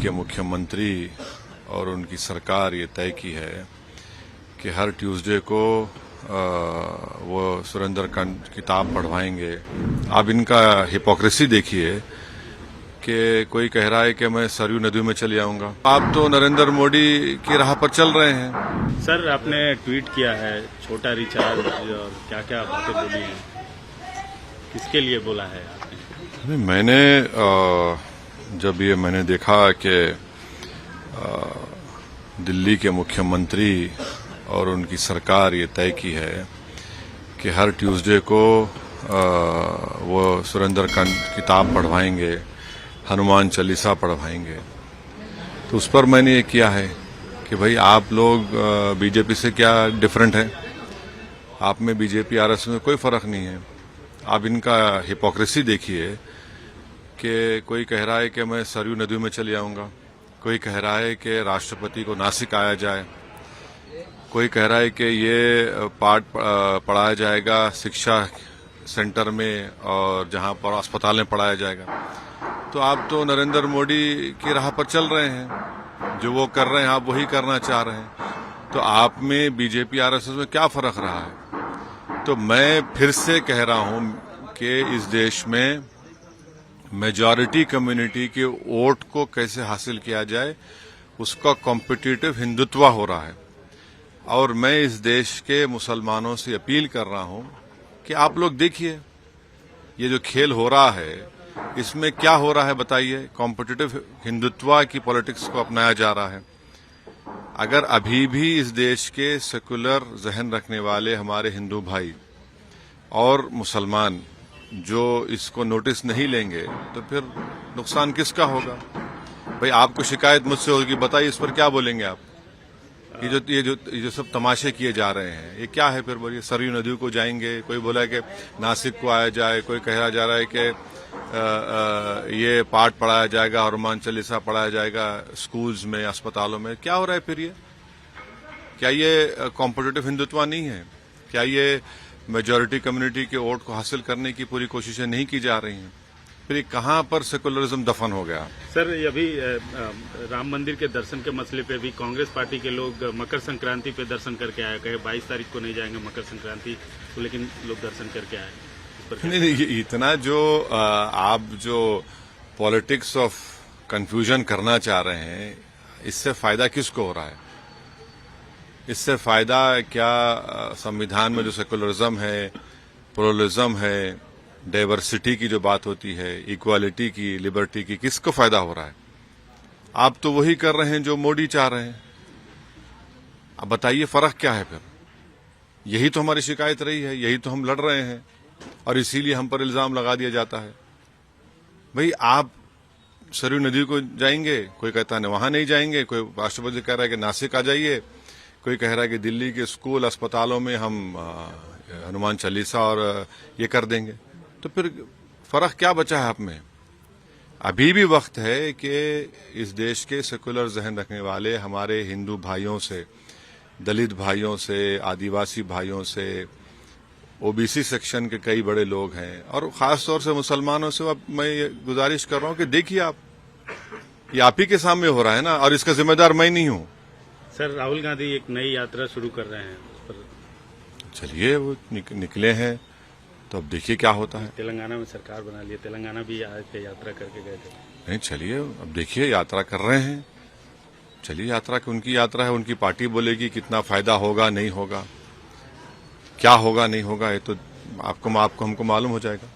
के मुख्यमंत्री और उनकी सरकार ये तय की है कि हर ट्यूसडे को वो सुरेंद्रकांड किताब पढ़वाएंगे। आप इनका हिपोक्रेसी देखिए कि कोई कह रहा है कि मैं सरयू नदी में चले आऊंगा। आप तो नरेंद्र मोदी की राह पर चल रहे हैं। सर, आपने ट्वीट किया है छोटा रिचार्ज और क्या क्या बातें बोली हैं, किसके लिए बोला है आपने? मैंने जब ये मैंने देखा कि दिल्ली के मुख्यमंत्री और उनकी सरकार ये तय की है कि हर ट्यूसडे को वो सुरेंद्रकांड किताब पढ़वाएंगे, हनुमान चालीसा पढ़वाएंगे, तो उस पर मैंने ये किया है कि भाई आप लोग बीजेपी से क्या डिफरेंट है। आप में बीजेपी आरएसएस में कोई फर्क नहीं है। आप इनका हिपोक्रेसी देखिए कि कोई कह रहा है कि मैं सरयू नदी में चले आऊंगा, कोई कह रहा है कि राष्ट्रपति को नासिक आया जाए, कोई कह रहा है कि ये पाठ पढ़ाया जाएगा शिक्षा सेंटर में और जहां पर अस्पताल में पढ़ाया जाएगा। तो आप तो नरेंद्र मोदी की राह पर चल रहे हैं। जो वो कर रहे हैं आप वही करना चाह रहे हैं। तो आप में बीजेपी आरएसएस में क्या फर्क रहा है? तो मैं फिर से कह रहा हूं कि इस देश में मेजॉरिटी कम्युनिटी के वोट को कैसे हासिल किया जाए, उसका कॉम्पिटिटिव हिंदुत्व हो रहा है। और मैं इस देश के मुसलमानों से अपील कर रहा हूं कि आप लोग देखिए ये जो खेल हो रहा है इसमें क्या हो रहा है बताइए। कॉम्पिटिटिव हिंदुत्व की पॉलिटिक्स को अपनाया जा रहा है। अगर अभी भी इस देश के सेकुलर जहन रखने वाले हमारे हिंदू भाई और मुसलमान जो इसको नोटिस नहीं लेंगे तो फिर नुकसान किसका होगा? भाई आपको शिकायत मुझसे होगी, बताइए इस पर क्या बोलेंगे आप? ये जो सब तमाशे किए जा रहे हैं ये क्या है? फिर बोलिए सरयू नदी को जाएंगे, कोई बोला कि नासिक को आया जाए, कोई कहा जा रहा है कि ये पाठ पढ़ाया जाएगा, हनुमान चालीसा पढ़ाया जाएगा स्कूल्स में, अस्पतालों में। क्या हो रहा है फिर ये? क्या ये कॉम्पिटिटिव हिंदुत्व नहीं है? क्या ये मेजॉरिटी कम्युनिटी के वोट को हासिल करने की पूरी कोशिशें नहीं की जा रही हैं? फिर ये कहां पर सेकुलरिज्म दफन हो गया? सर, अभी राम मंदिर के दर्शन के मसले पे भी कांग्रेस पार्टी के लोग मकर संक्रांति पे दर्शन करके आए, कहे 22 तारीख को नहीं जाएंगे मकर संक्रांति तो, लेकिन लोग दर्शन करके आए। नहीं, इतना जो आप जो पॉलिटिक्स ऑफ कंफ्यूजन करना चाह रहे हैं, इससे फायदा किसको हो रहा है? इससे फायदा क्या संविधान में जो सेकुलरिज्म है, प्लुरलिज्म है, डाइवर्सिटी की जो बात होती है, इक्वालिटी की, लिबर्टी की, किसको फायदा हो रहा है? आप तो वही कर रहे हैं जो मोदी चाह रहे हैं। अब बताइए फर्क क्या है फिर? यही तो हमारी शिकायत रही है, यही तो हम लड़ रहे हैं और इसीलिए हम पर इल्जाम लगा दिया जाता है। भाई आप सरयू नदी को जाएंगे, कोई कहता है वहां नहीं जाएंगे, कोई राष्ट्रपति कह रहा है कि नासिक आ जाइए, कोई कह रहा है कि दिल्ली के स्कूल अस्पतालों में हम हनुमान चालीसा और ये कर देंगे। तो फिर फर्क क्या बचा है आप में? अभी भी वक्त है कि इस देश के सेकुलर जहन रखने वाले हमारे हिंदू भाइयों से, दलित भाइयों से, आदिवासी भाइयों से, ओबीसी सेक्शन के कई बड़े लोग हैं और खास तौर से मुसलमानों से अब मैं ये गुजारिश कर रहा हूं कि देखिए ये आप ही के सामने हो रहा है ना, और इसका जिम्मेदार मैं नहीं हूं। सर, राहुल गांधी एक नई यात्रा शुरू कर रहे हैं, उस पर चलिए वो निकले हैं तो अब देखिए क्या होता है। तेलंगाना में सरकार बना ली, तेलंगाना भी आज पे यात्रा करके गए थे। नहीं, चलिए अब देखिए यात्रा कर रहे हैं, चलिए यात्रा की उनकी यात्रा है, उनकी पार्टी बोलेगी कितना फायदा होगा नहीं होगा, क्या होगा नहीं होगा, ये तो आपको हमको मालूम हो जाएगा।